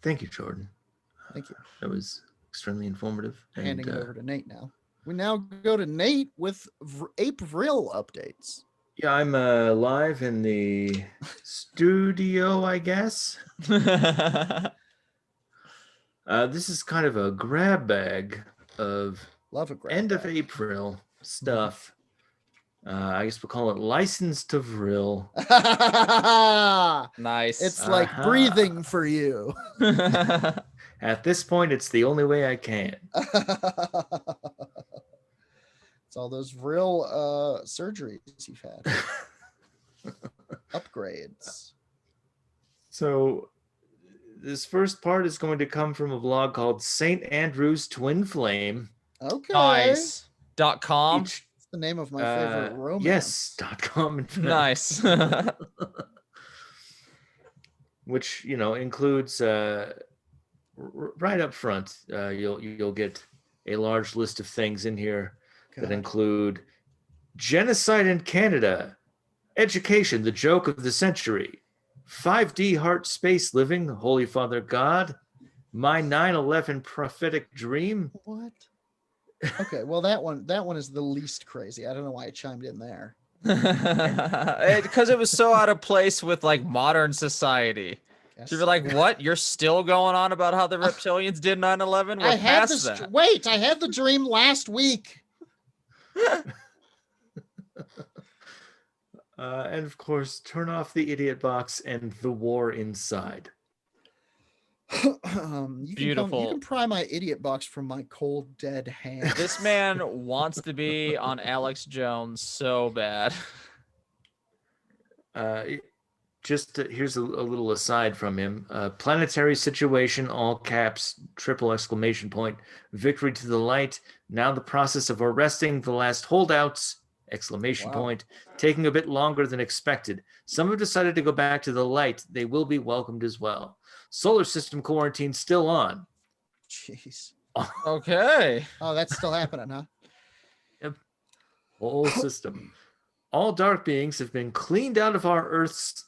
Thank you, Jordan. Thank you. That was extremely informative. Handing it over to Nate now. We now go to Nate with Apvrill updates. Yeah, I'm live in the studio, I guess. This is kind of a grab bag of end of April stuff. I guess we'll call it licensed to Vrill. Nice. It's like breathing for you. At this point, it's the only way I can. It's all those Vrill surgeries you've had. Upgrades. So this first part is going to come from a blog called St. Andrew's Twin Flame. Okay. Nice. .com. It's the name of my favorite romance. Yes, .com. Nice. Which, includes right up front, you'll get a large list of things in here that include genocide in Canada, education, the joke of the century, 5D heart space living, Holy Father God, my 9/11 prophetic dream. What? Okay, well that one is the least crazy. I don't know why I chimed in there. Because it was so out of place with like modern society. So you're like, what? You're still going on about how the reptilians did 9/11? We're past that. Wait, I had the dream last week. And of course, turn off the idiot box and the war inside. Beautiful. You can pry my idiot box from my cold, dead hand. This man wants to be on Alex Jones so bad. Here's a little aside from him. Planetary situation, all caps, triple exclamation point. Victory to the light. Now the process of arresting the last holdouts, exclamation point, taking a bit longer than expected. Some have decided to go back to the light. They will be welcomed as well. Solar system quarantine still on. Jeez. Okay. Oh, that's still happening, huh? Yep. Whole system. All dark beings have been cleaned out of our Earth's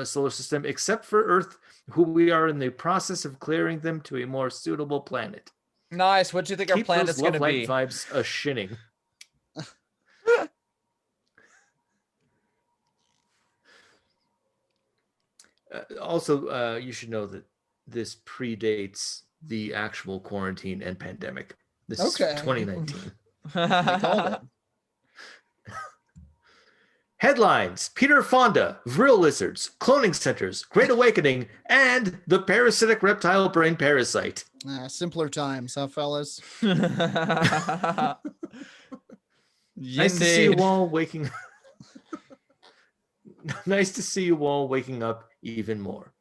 solar system, except for Earth, who we are in the process of clearing them to a more suitable planet. Nice. What do you think our planet's going to be? Keep those love light vibes a-shinning. Also, you should know that this predates the actual quarantine and pandemic. This is 2019. Headlines: Peter Fonda, Vrill lizards, cloning centers, Great Awakening, and the parasitic reptile brain parasite. Simpler times, huh, fellas? Nice to see you all waking. Nice to see you all waking up even more.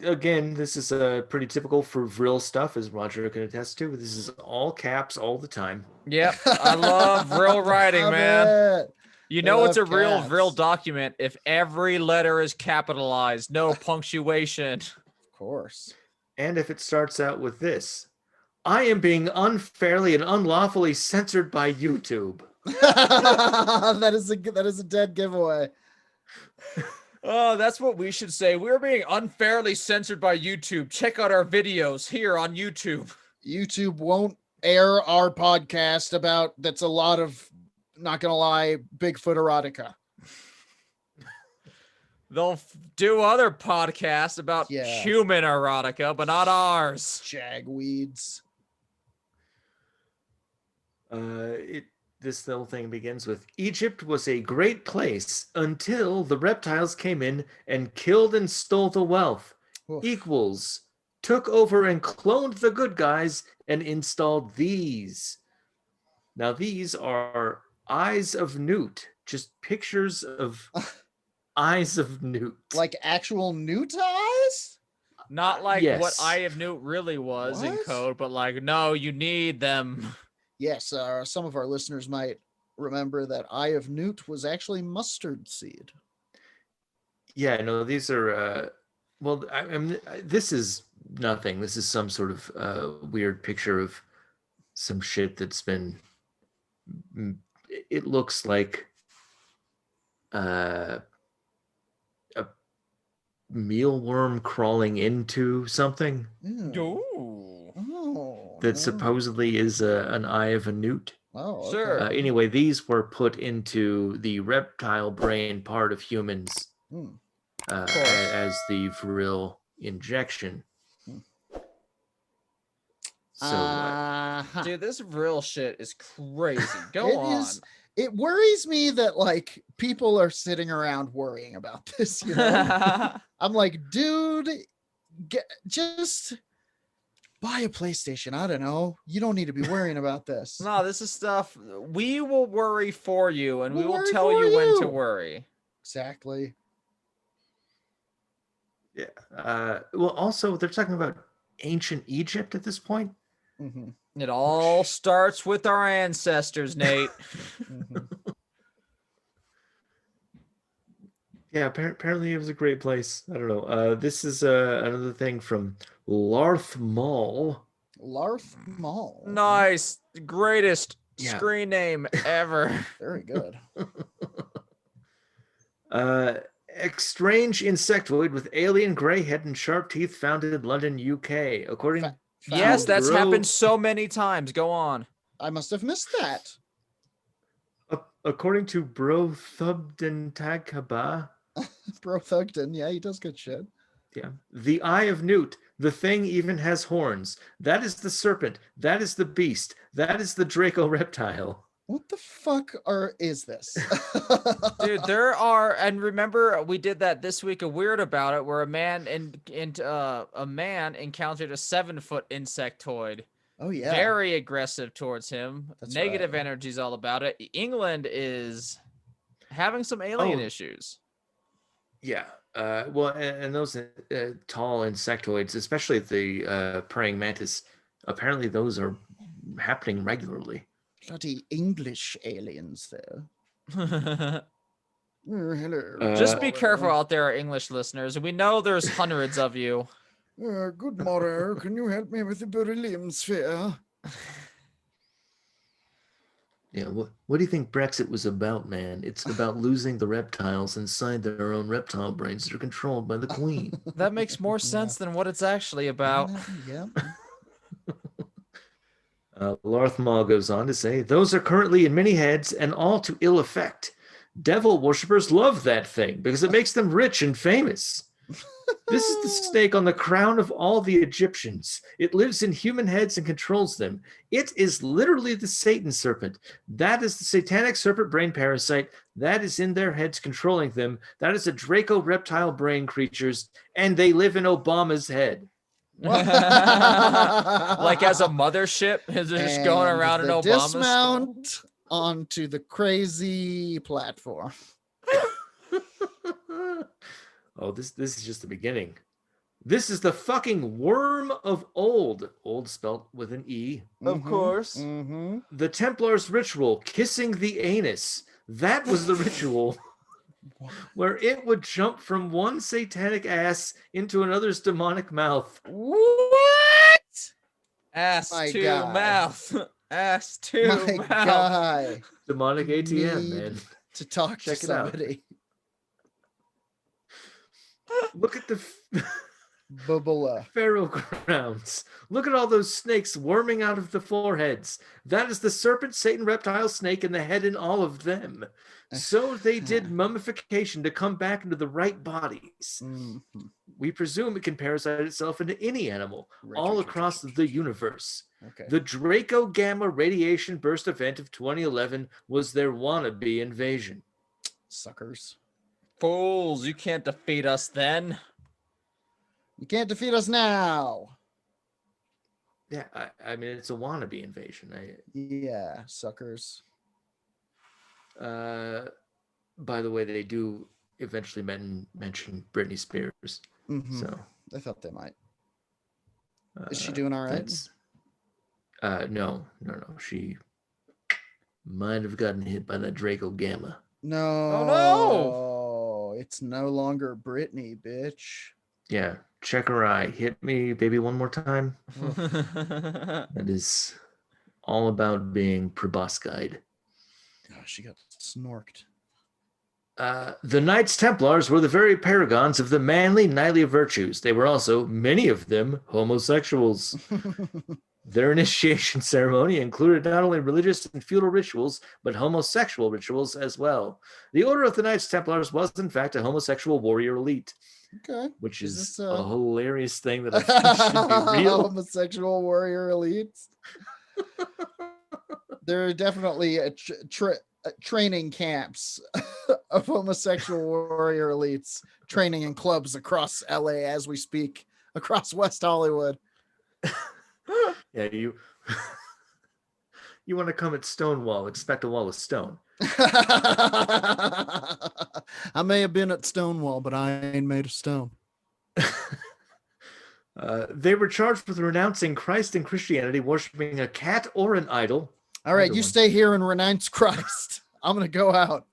Again, this is pretty typical for Vrill stuff, as Roger can attest to. This is all caps all the time. Yep, I love Vrill writing, man. You know it's a real Vrill document if every letter is capitalized, no punctuation. Of course. And if it starts out with this: I am being unfairly and unlawfully censored by YouTube. that is a dead giveaway. Oh, that's what we should say. We're being unfairly censored by YouTube. Check out our videos here on YouTube. YouTube won't air our podcast about that's a lot of, not gonna lie, Bigfoot erotica. They'll do other podcasts about human erotica, but not ours. Jagweeds. This little thing begins with: Egypt was a great place until the reptiles came in and killed and stole the wealth. Oof. Equals took over and cloned the good guys and installed these. Now these are eyes of newt, just pictures of eyes of newt. Like actual newt eyes? Not like what Eye of Newt really was in code, but like, no, you need them. Yes, some of our listeners might remember that Eye of Newt was actually mustard seed. Yeah, no, these are, this is nothing. This is some sort of weird picture of some shit that's been, it looks like a mealworm crawling into something that supposedly is an eye of a newt. Oh, okay. Sure. Anyway, these were put into the reptile brain part of humans as the Vril injection. So, dude, this Vrill shit is crazy. Go on. It worries me that like people are sitting around worrying about this. You know, I'm like, dude, just buy a PlayStation. I don't know. You don't need to be worrying about this. No, this is stuff we will worry for you, and we will tell you when to worry. Exactly. Yeah. Well, also they're talking about ancient Egypt at this point. Mm-hmm. It all starts with our ancestors, Nate. Yeah, apparently it was a great place. I don't know. This is another thing from Larth Mall. Larth Mall. Nice. Greatest screen name ever. Very good. Strange insectoid with alien gray head and sharp teeth found in London, UK. According yes, that's happened so many times. Go on. I must have missed that. According to Bro Thubden Taghaba. Bro Thugden, yeah, he does good shit. Yeah. The Eye of Newt. The thing even has horns. That is the serpent. That is the beast. That is the Draco reptile. What the fuck is this? Dude, there are, and remember we did that this week, a weird about it, where a man encountered a 7-foot insectoid. Oh yeah. Very aggressive towards him. That's Negative right. energy's all about it. England is having some alien issues. Yeah. Well, and those tall insectoids, especially the praying mantis, apparently those are happening regularly. Bloody English aliens there. Hello. Just be careful out there, English listeners. We know there's hundreds of you. Good morrow. Can you help me with the beryllium sphere? Yeah, what do you think Brexit was about, man? It's about losing the reptiles inside their own reptile brains that are controlled by the Queen. That makes more sense than what it's actually about. Yeah. Larth Maul goes on to say, those are currently in many heads and all to ill effect. Devil worshippers love that thing because it makes them rich and famous. This is the snake on the crown of all the Egyptians. It lives in human heads and controls them. It is literally the Satan serpent. That is the satanic serpent brain parasite. That is in their heads controlling them. That is a Draco reptile brain creatures, and they live in Obama's head. Like as a mothership, is it just going around in Obama's dismount onto the crazy platform. Oh, this is just the beginning. This is the fucking worm of old. Old spelt with an E. Of course. Mm-hmm. The Templars ritual, kissing the anus. That was the ritual where it would jump from one satanic ass into another's demonic mouth. What? Ass My to God. mouth. Ass to My mouth. guy. Demonic ATM, Need man. to talk Check to it out. somebody. Look at the Bubula. pharaoh crowns. Look at all those snakes worming out of the foreheads. That is the serpent, Satan, reptile, snake, and the head in all of them. So they did mummification to come back into the right bodies. Mm-hmm. We presume it can parasite itself into any animal all across the universe. Okay. The Draco Gamma radiation burst event of 2011 was their wannabe invasion. Suckers. Fools, you can't defeat us then. You can't defeat us now. Yeah, I mean, it's a wannabe invasion. Yeah, suckers. By the way, they do eventually mention Britney Spears. Mm-hmm. So I thought they might. Is she doing all right? No. She might have gotten hit by that Draco Gamma. No. Oh no. It's no longer Britney, bitch. Yeah, check her eye. Hit me, baby, one more time. That is all about being proboscide. Oh, she got snorked. The Knights Templars were the very paragons of the manly, knightly virtues. They were also, many of them, homosexuals. Their initiation ceremony included not only religious and feudal rituals, but homosexual rituals as well. The Order of the Knights Templars was, in fact, a homosexual warrior elite. Okay. Which is a hilarious thing that I think should be real. Homosexual warrior elites. There are definitely training camps of homosexual warrior elites training in clubs across LA as we speak, across West Hollywood. Yeah, you want to come at Stonewall, expect a wall of stone. I may have been at Stonewall, but I ain't made of stone. They were charged with renouncing Christ and Christianity, worshiping a cat or an idol. All right, you stay here and renounce Christ. I'm going to go out.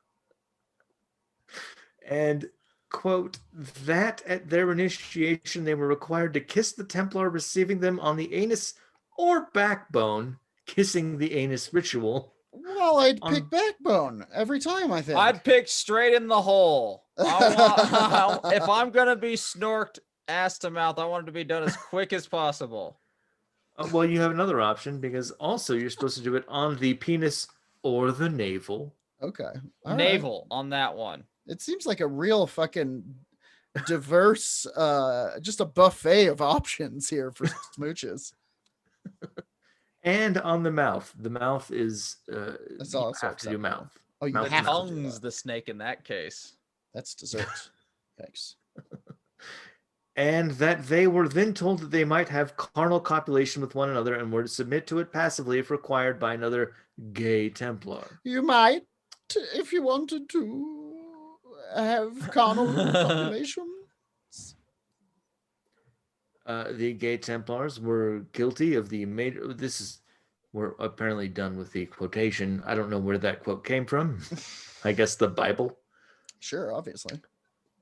And, quote, that at their initiation, they were required to kiss the Templar receiving them on the anus or backbone, kissing the anus ritual. Well, I'd pick backbone every time, I think. I'd pick straight in the hole. If I'm going to be snorked ass to mouth, I want it to be done as quick as possible. Well, you have another option, because also you're supposed to do it on the penis or the navel. Okay. All navel right. On that one. It seems like a real fucking diverse, just a buffet of options here for smooches. And on the mouth. The mouth is that's all. You have to do mouth. Oh, you have tongue's the snake in that case. That's dessert. Thanks. And that they were then told that they might have carnal copulation with one another and were to submit to it passively if required by another gay Templar. You might, if you wanted to, have carnal copulation. The gay Templars were guilty of the major. We're apparently done with the quotation. I don't know where that quote came from. I guess the Bible. Sure, obviously.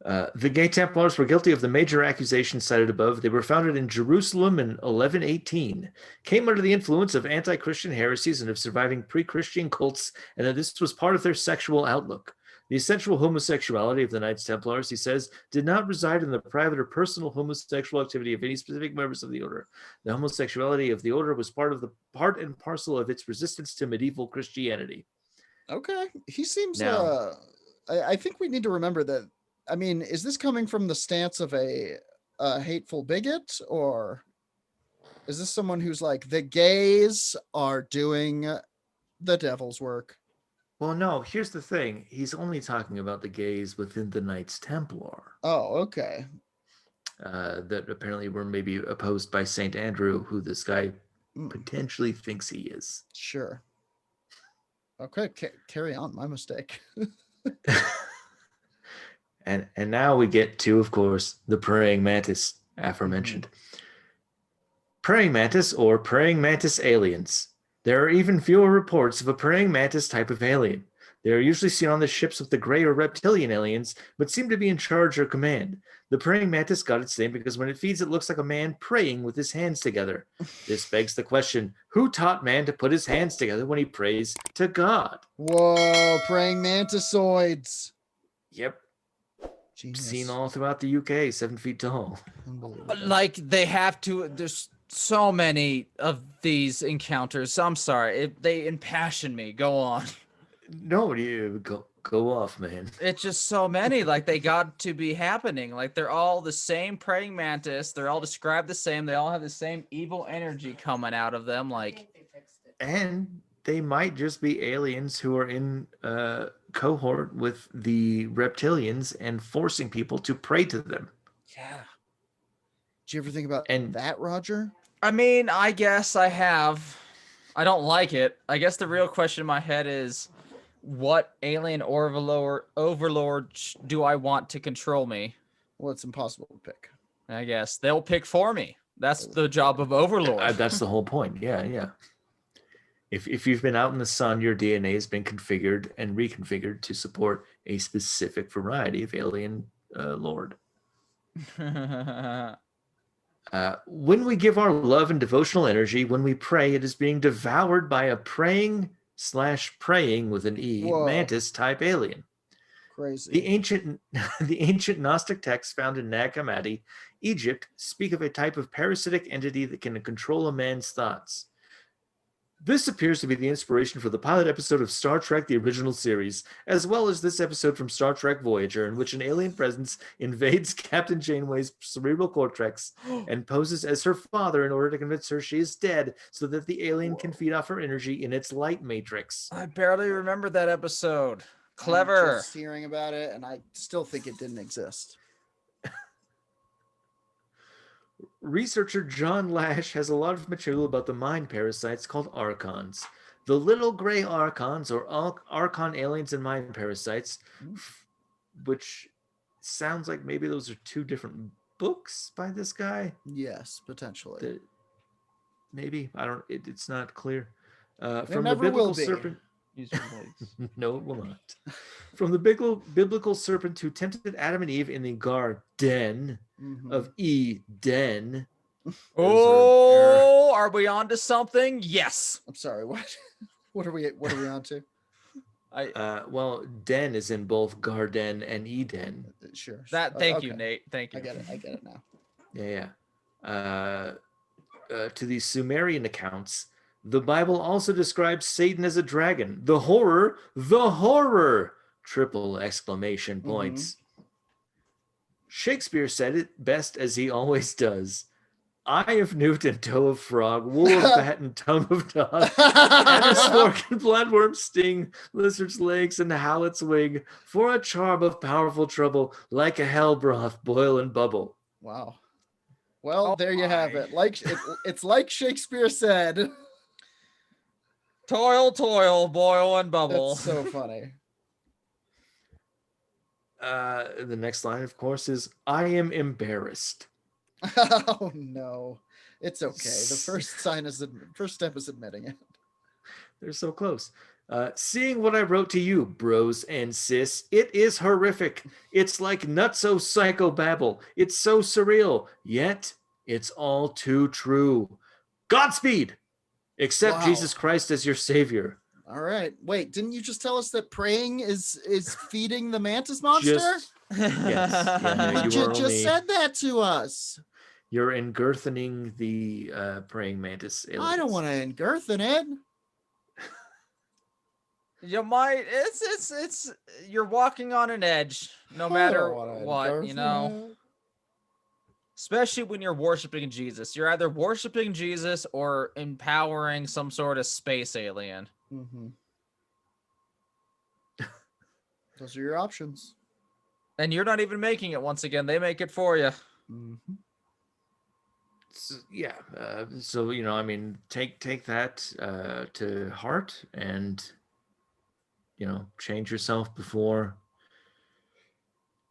The gay Templars were guilty of the major accusations cited above. They were founded in Jerusalem in 1118, came under the influence of anti-Christian heresies and of surviving pre-Christian cults, and that this was part of their sexual outlook. The essential homosexuality of the Knights Templars, he says, did not reside in the private or personal homosexual activity of any specific members of the order. The homosexuality of the order was part and parcel of its resistance to medieval Christianity. Okay. He seems, I think we need to remember that. I mean, is this coming from the stance of a hateful bigot, or is this someone who's like, the gays are doing the devil's work? Well, no, here's the thing. He's only talking about the gays within the Knights Templar. Oh, okay. That apparently were maybe opposed by St. Andrew, who this guy potentially thinks he is. Sure. Okay, carry on. My mistake. And now we get to, of course, the praying mantis, aforementioned. Praying mantis or praying mantis aliens. There are even fewer reports of a praying mantis type of alien. They are usually seen on the ships with the gray or reptilian aliens, but seem to be in charge or command. The praying mantis got its name because when it feeds, it looks like a man praying with his hands together. This begs the question, who taught man to put his hands together when he prays to God? Whoa, praying mantisoids. Yep. Genius. Seen all throughout the UK, 7 feet tall. Like, they have to, there's so many of these encounters. I'm sorry, they impassion me. Go on. No, you go off, man. It's just so many. Like, they got to be happening. Like, they're all the same praying mantis. They're all described the same. They all have the same evil energy coming out of them. Like, and they might just be aliens who are in cohort with the reptilians and forcing people to pray to them. Yeah. Did you ever think about that, Roger? I mean, I guess I have. I don't like it. I guess the real question in my head is, what alien overlord do I want to control me? Well, it's impossible to pick. I guess they'll pick for me. That's the job of overlord. That's the whole point. Yeah. If you've been out in the sun, your DNA has been configured and reconfigured to support a specific variety of alien lord. When we give our love and devotional energy, when we pray, it is being devoured by a praying/praying with an E mantis type alien. Crazy. The ancient Gnostic texts found in Nag Hammadi, Egypt, speak of a type of parasitic entity that can control a man's thoughts. This appears to be the inspiration for the pilot episode of Star Trek, the original series, as well as this episode from Star Trek Voyager, in which an alien presence invades Captain Janeway's cerebral cortex and poses as her father in order to convince her she is dead so that the alien can feed off her energy in its light matrix. I barely remember that episode. Clever. I'm just hearing about it, and I still think it didn't exist. Researcher John Lash has a lot of material about the mind parasites called archons. The little gray archons, or archon aliens and mind parasites, which sounds like maybe those are two different books by this guy. Yes, potentially. Maybe. I don't. It's not clear. From the biblical serpent. No, it will not. From the biblical serpent who tempted Adam and Eve in the Garden of Eden. Oh, are we on to something? Yes. I'm sorry. What are we on to? Well, den is in both Garden and Eden. Sure. Thank you, Nate. Thank you. I get it now. Yeah. To the Sumerian accounts, the Bible also describes Satan as a dragon. The horror! Triple exclamation points. Shakespeare said it best as he always does. Eye of newt and toe of frog, wool of bat and tongue of dog, and a stork and bloodworm sting, lizard's legs and howlet's wing, for a charm of powerful trouble, like a hell broth boil and bubble. Wow. Well, there you have it. It's like Shakespeare said. Toil, toil, boil and bubble. That's so funny. The next line, of course, is I am embarrassed. Oh no, it's okay. The first step is admitting it. They're so close. Seeing what I wrote to you, bros and sis, it is horrific. It's like nutso psychobabble. It's so surreal, yet it's all too true. Godspeed. Accept Jesus Christ as your savior. All right. Wait, didn't you just tell us that praying is feeding the mantis monster? Yes. Yeah, no, you just said that to us. You're engirthening the praying mantis aliens. I don't want to engirthen it. You might. It's. You're walking on an edge, no matter what. You know. Especially when you're worshiping Jesus. You're either worshiping Jesus or empowering some sort of space alien. Those are your options. And you're not even making it. Once again, they make it for you. So, you know, I mean, take that to heart and, you know, change yourself before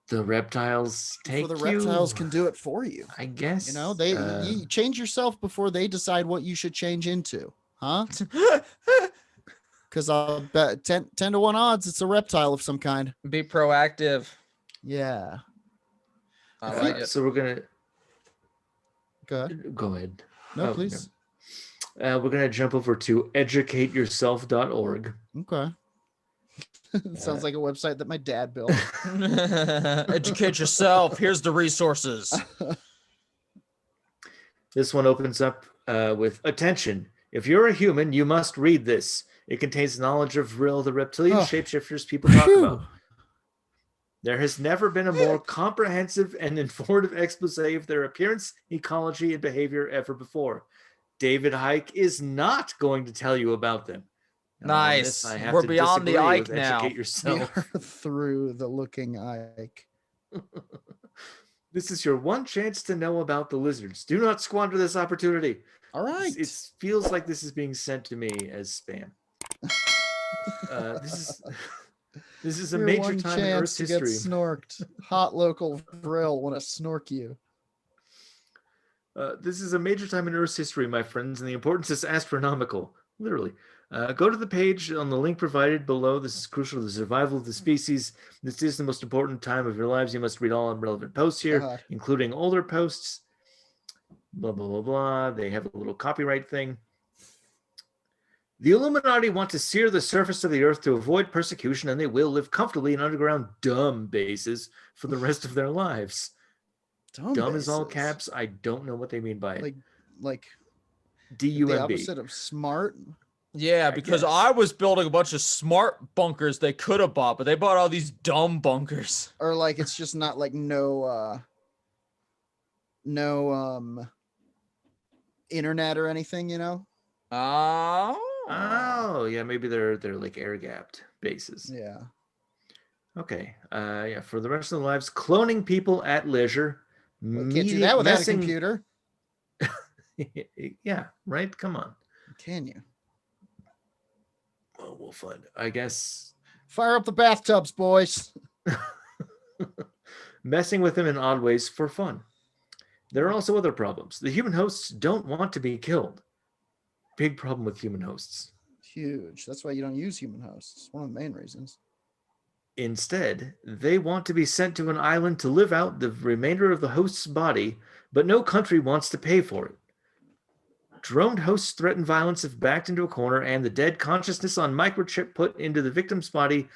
the reptiles take you. Before the reptiles can do it for you. I guess. You know, you change yourself before they decide what you should change into. Huh? Because I'll bet 10 to 1 odds it's a reptile of some kind. Be proactive. Yeah. I like it. So we're going to... Go ahead. No, please. We're going to jump over to educateyourself.org. Okay. Sounds like a website that my dad built. Educate yourself. Here's the resources. This one opens up with, attention. If you're a human, you must read this. It contains knowledge of Vrill, the reptilian shapeshifters people talk about. There has never been a more comprehensive and informative expose of their appearance, ecology, and behavior ever before. David Hike is not going to tell you about them. Nice. We're beyond the Ike now. Educate yourself. Through the looking Ike. This is your one chance to know about the lizards. Do not squander this opportunity. All right. It feels like this is being sent to me as spam. This is a major time in Earth's history. Get snorked. Hot local Vrill want to snork you. This is a major time in Earth's history, my friends, and the importance is astronomical. Literally. Go to the page on the link provided below. This is crucial to the survival of the species. This is the most important time of your lives. You must read all relevant posts here, including older posts. Blah, blah, blah, blah. They have a little copyright thing. The Illuminati want to sear the surface of the earth to avoid persecution, and they will live comfortably in underground dumb bases for the rest of their lives. Dumb is all caps. I don't know what they mean by it. Like D-U-M-B. The opposite of smart. Yeah, because I was building a bunch of smart bunkers they could have bought, but they bought all these dumb bunkers. Or like it's just not like no internet or anything, you know? Oh, yeah, maybe they're like air gapped bases. Yeah. Okay. Yeah, for the rest of their lives, cloning people at leisure. Well, can't do that without a computer. Yeah, right? Come on. Can you? Well, we'll find it. I guess. Fire up the bathtubs, boys. Messing with them in odd ways for fun. There are also other problems. The human hosts don't want to be killed. Big problem with human hosts. Huge. That's why you don't use human hosts. One of the main reasons. Instead, they want to be sent to an island to live out the remainder of the host's body, but no country wants to pay for it. Droned hosts threaten violence if backed into a corner, and the dead consciousness on microchip put into the victim's body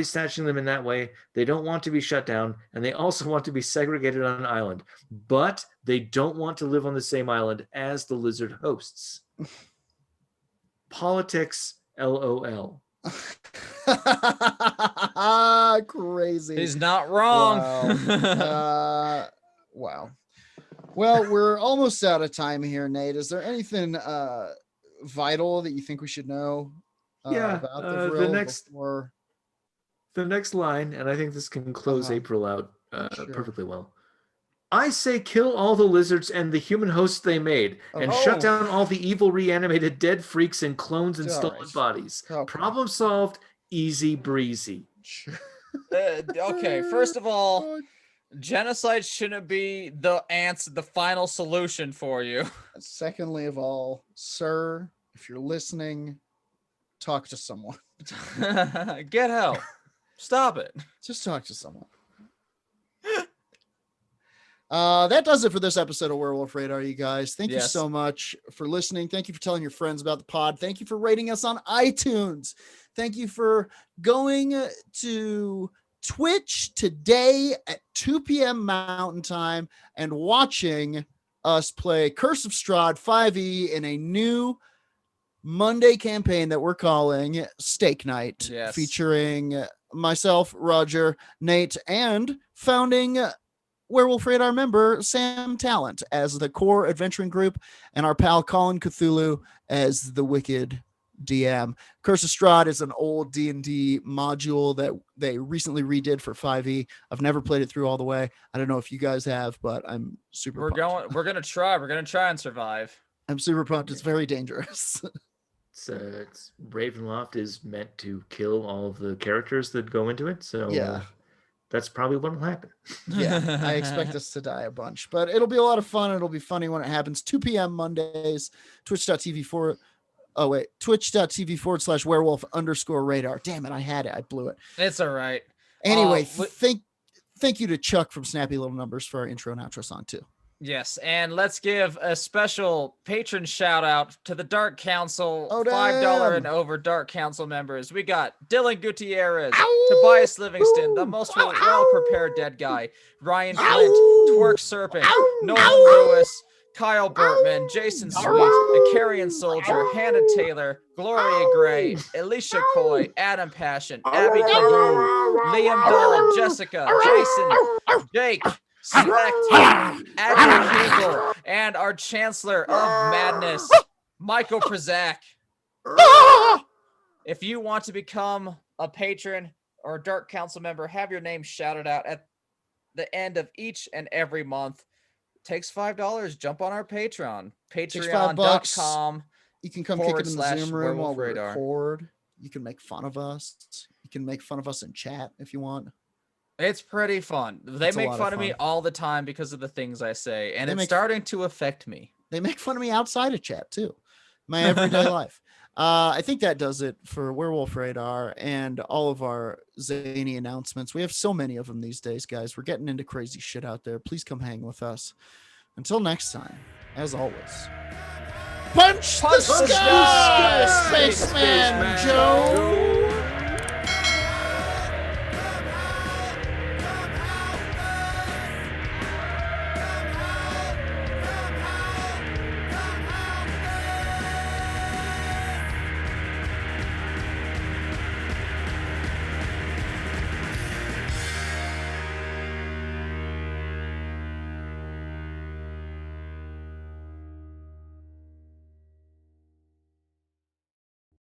snatching them in that way. They don't want to be shut down, and they also want to be segregated on an island. But they don't want to live on the same island as the lizard hosts. Politics, LOL. Crazy. He's not wrong. Wow. Wow. Well, we're almost out of time here, Nate. Is there anything vital that you think we should know about the Vrill the next line, and I think this can close Apvrill out perfectly well. I say kill all the lizards and the human hosts they made, and shut down all the evil reanimated dead freaks and clones and stolen bodies. Problem solved, easy breezy. Okay, first of all, genocide shouldn't be the final solution for you. Secondly of all, sir, if you're listening, talk to someone. Get help. Stop it. Just talk to someone. That does it for this episode of Werewolf Radar, you guys. Thank you so much for listening. Thank you for telling your friends about the pod. Thank you for rating us on iTunes. Thank you for going to Twitch today at 2 p.m. Mountain Time and watching us play Curse of Strahd 5e in a new Monday campaign that we're calling Steak Night, featuring myself, Roger, Nate, and founding Werewolf Radar member Sam Talent as the core adventuring group, and our pal Colin Cthulhu as the wicked DM. Curse of Strahd is an old D&D module that they recently redid for 5e. I've never played it through all the way. I don't know if you guys have, but I'm super pumped. We're gonna try and survive. I'm super pumped. It's very dangerous. It's Ravenloft is meant to kill all of the characters that go into it, so that's probably what will happen. Yeah, I expect us to die a bunch, but it'll be a lot of fun. It'll be funny when it happens. 2 p.m. Mondays, twitch.tv/werewolf_radar. Damn it, I had it. I blew it. It's all right. Anyway, thank you to Chuck from Snappy Little Numbers for our intro and outro song too. Yes, and let's give a special patron shout out to the Dark Council, $5 and over Dark Council members. We got Dylan Gutierrez, Tobias Livingston, the most well-prepared dead guy, Ryan Flint, Twerk Serpent, Nolan Lewis, Kyle Burtman, Jason Sweet, Acarian Soldier, Hannah Taylor, Gloria Gray, Alicia Coy, Adam Passion, Abby Kaboo, Liam Dahl, Jessica, Jason, Jake, Select, Admiral Hegel, and our Chancellor of Madness, Michael Przak. If you want to become a patron or a Dark Council member, have your name shouted out at the end of each and every month. It takes $5. Jump on our Patreon. Patreon.com. You can come kick it in the Zoom room while we record. You can make fun of us. You can make fun of us in chat if you want. It's pretty fun. They make fun of me all the time because of the things I say, and it's starting to affect me. They make fun of me outside of chat too. My everyday life. I think that does it for Werewolf Radar and all of our zany announcements. We have so many of them these days, guys. We're getting into crazy shit out there. Please come hang with us. Until next time, as always, punch the sky! Spaceman Joe.